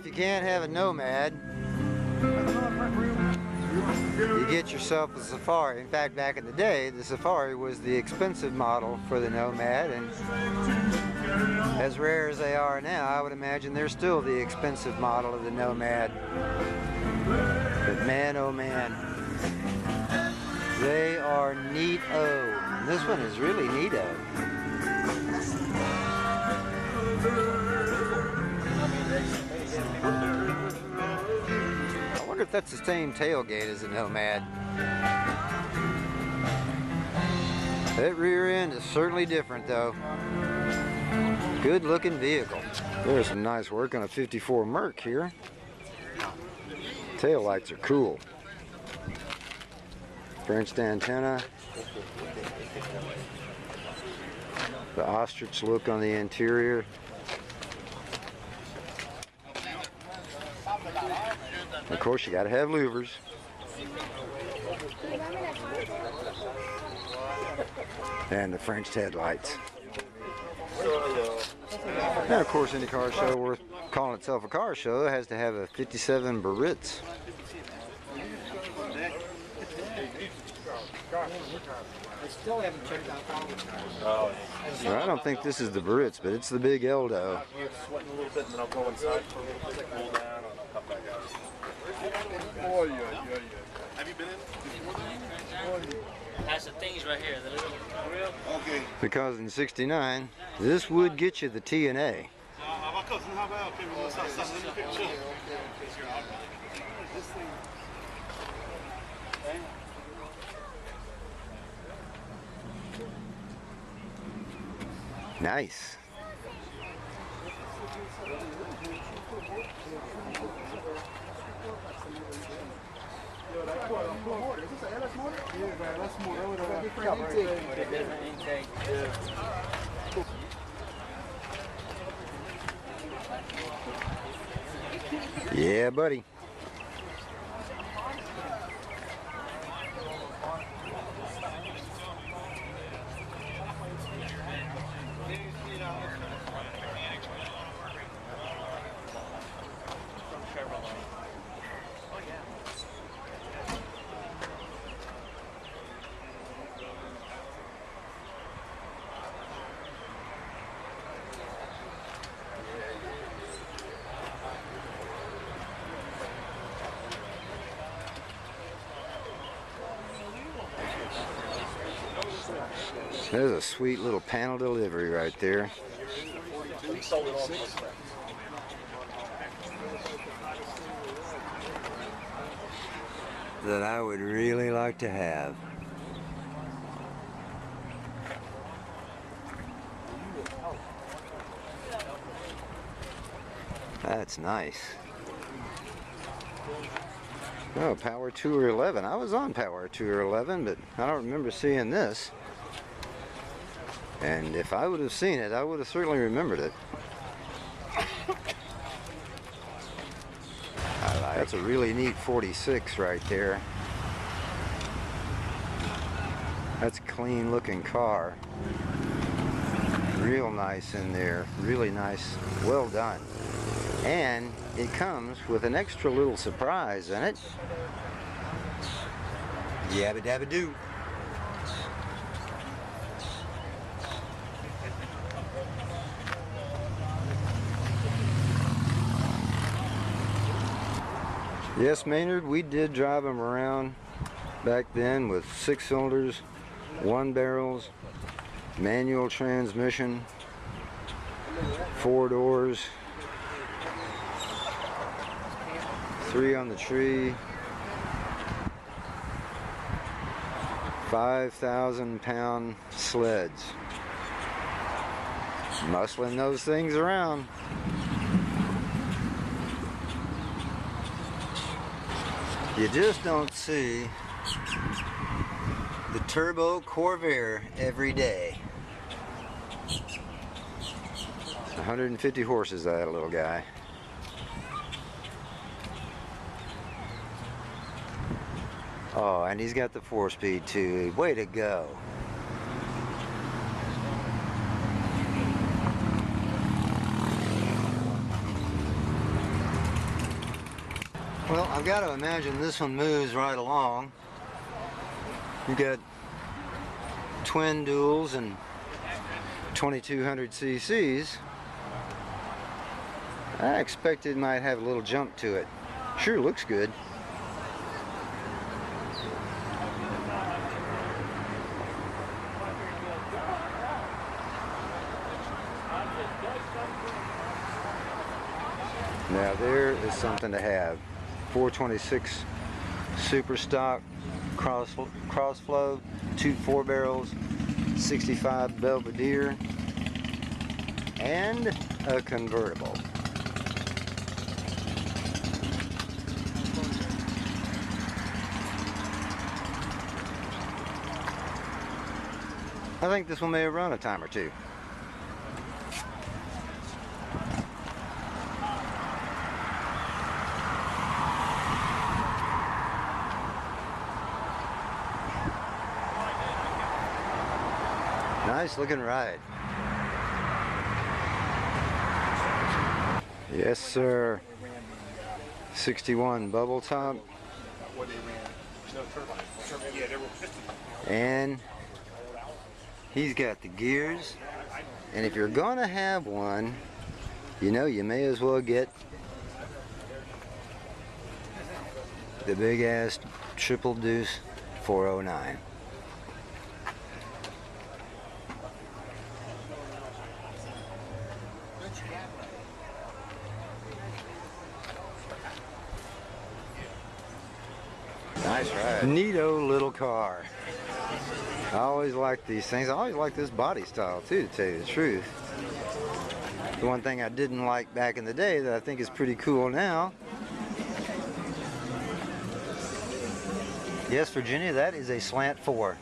if you can't have a Nomad, you get yourself a Safari. In fact, back in the day, the Safari was the expensive model for the Nomad, and as rare as they are now, I would imagine they're still the expensive model of the Nomad. But man, oh man, they are neato. And this one is really neato. I wonder if that's the same tailgate as the Nomad. That rear end is certainly different though. Good looking vehicle. There's some nice work on a 54 Merc here. Tail lights are cool. French antenna. The ostrich look on the interior. Of course, you gotta have louvers. And the French headlights. Now, of course, any car show worth calling itself a car show has to have a 57 Biarritz. Well, I don't think this is the Biarritz, but it's the big Eldo. Sweating a little bit, and then I'll go inside for a little bit, cool down, and I'll come back out. Have you been in? That's the things right here. The little real. Okay. Because in '69, this would get you the T&A. Nice. Yeah, buddy. There's a sweet little panel delivery right there. That I would really like to have. That's nice. Oh, Power Tour 11. I was on Power Tour 11, but I don't remember seeing this. And if I would have seen it, I would have certainly remembered it. That's a really neat 46 right there. That's a clean looking car. Real nice in there. Really nice. Well done. And it comes with an extra little surprise in it. Yabba dabba doo. Yes, Maynard, we did drive them around back then with 6 cylinders, 1 barrels, manual transmission, 4 doors, 3 on the tree, 5,000-pound sleds. Muscling those things around. You just don't see the turbo Corvair every day. 150 horses, that little guy. Oh, and he's got the 4-speed too. Way to go. Well, I've got to imagine this one moves right along. You've got twin duals and 2200 cc's. I expected it might have a little jump to it. Sure looks good. Now there is something to have. 426 super stock cross flow, 2 4-barrels, 65 Belvedere, and a convertible. I think this one may have run a time or two. Nice looking ride. Yes, sir. 61 bubble top. And he's got the gears. And if you're gonna have one, you know, you may as well get the big ass triple deuce 409. Nice ride. Neato little car. I always like these things. I always like this body style too, to tell you the truth. The one thing I didn't like back in the day that I think is pretty cool now. Yes, Virginia, that is a slant 4.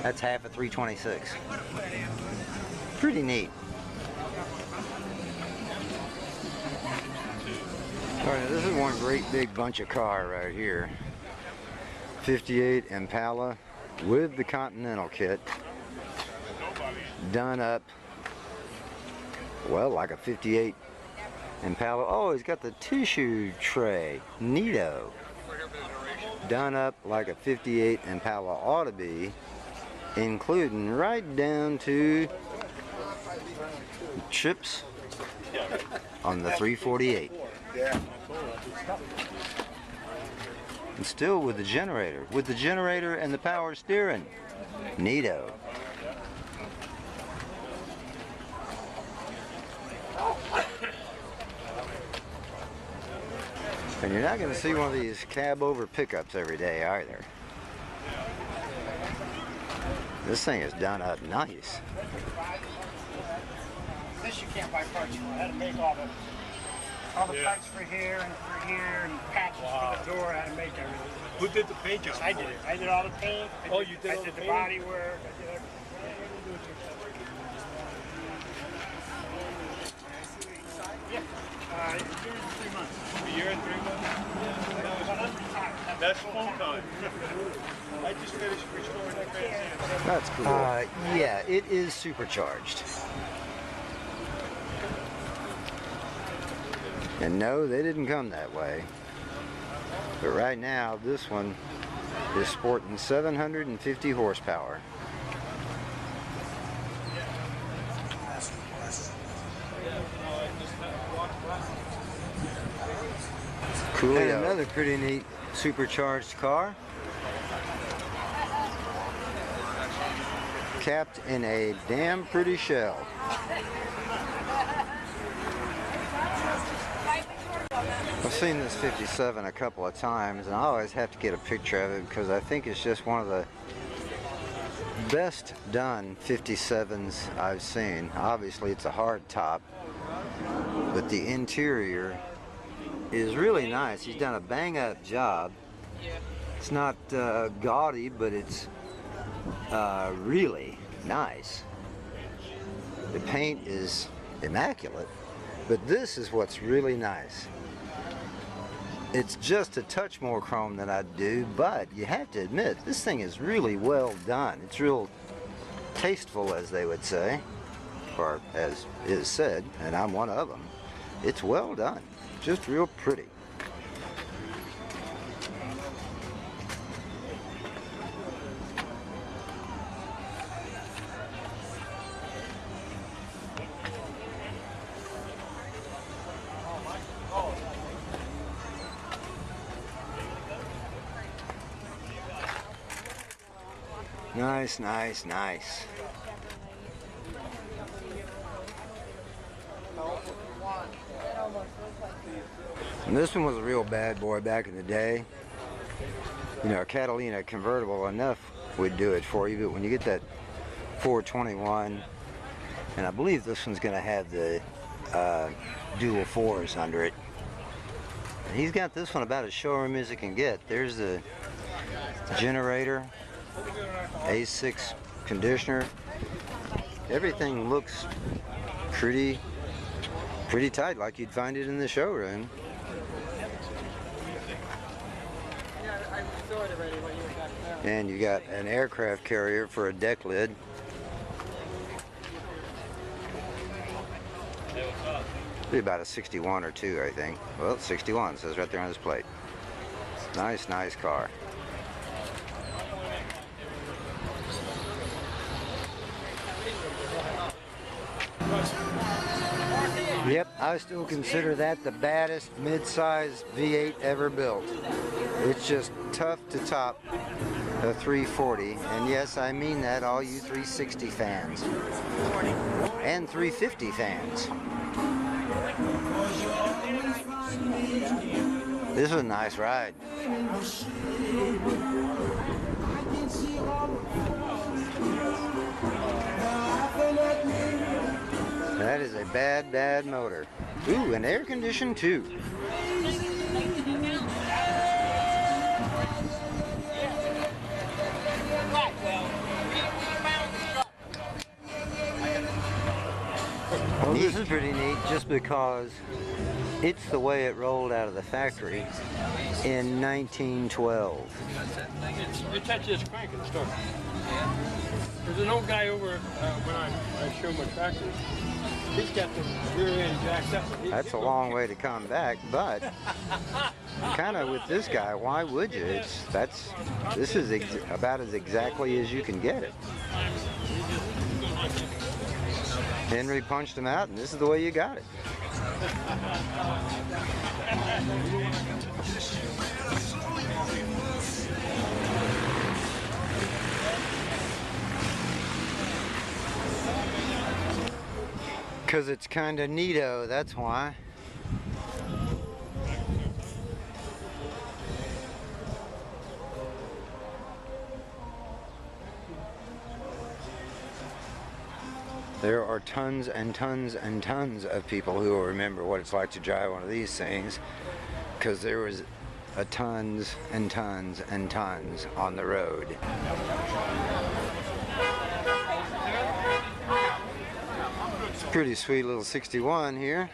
That's half a 326. Pretty neat. Alright, this is one great big bunch of car right here. 58 Impala with the Continental kit. Done up, well, like a 58 Impala. Oh, he's got the tissue tray. Neato. Done up like a 58 Impala ought to be, including right down to chips on the 348. And still with the generator and the power steering. Neato. And you're not going to see one of these cab over pickups every day either. This thing is done up nice. This you can't buy parts for. I had to make all the parts for here and patches for the door. I had to make everything. Who did the paint job? I did it. I did all the paint. Oh, you did all I did the the painting? body work. I did everything. Yeah. A year and 3 months. A year and 3 months? That's full time. I just finished restoring that Grand Sand. That's cool. Yeah, it is supercharged. And no, they didn't come that way. But right now, this one is sporting 750 horsepower. Coolio. And another pretty neat supercharged car. Capped in a damn pretty shell. I've seen this 57 a couple of times, and I always have to get a picture of it because I think it's just one of the best done 57s I've seen. Obviously it's a hard top, but the interior is really nice. He's done a bang up job. It's not gaudy, but it's really nice. The paint is immaculate, but this is what's really nice. It's just a touch more chrome than I do, but you have to admit, this thing is really well done. It's real tasteful, as they would say, or as is said, and I'm one of them. it's well done. Just real pretty. Nice, nice, nice. And this one was a real bad boy back in the day. You know, a Catalina convertible enough would do it for you, but when you get that 421, and I believe this one's going to have the dual fours under it. And he's got this one about as showroom as it can get. There's the generator, A6 conditioner. Everything looks pretty tight, like you'd find it in the showroom. And you got an aircraft carrier for a deck lid. Be about a 61 or 2, I think. Well, 61 says right there on this plate. Nice, nice car. Yep, I still consider that the baddest mid-size V8 ever built. It's just tough to top a 340, and yes, I mean that, all you 360 fans and 350 fans. This was a nice ride. That is a bad, bad motor. Ooh, and air conditioned too. Well, this is pretty neat just because it's the way it rolled out of the factory in 1912. You touch this crank and start. There's an old guy over when I show my tractor. He's got the rear end jacked up. That's a long way to come back, but kind of with this guy, why would you? This is about as exactly as you can get it. Henry punched him out, and this is the way you got it. Because it's kind of neato, that's why. There are tons and tons and tons of people who will remember what it's like to drive one of these things, because there was a tons and tons and tons on the road. It's a pretty sweet little 61 here.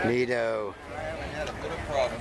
Neato. I haven't had a bit of problem.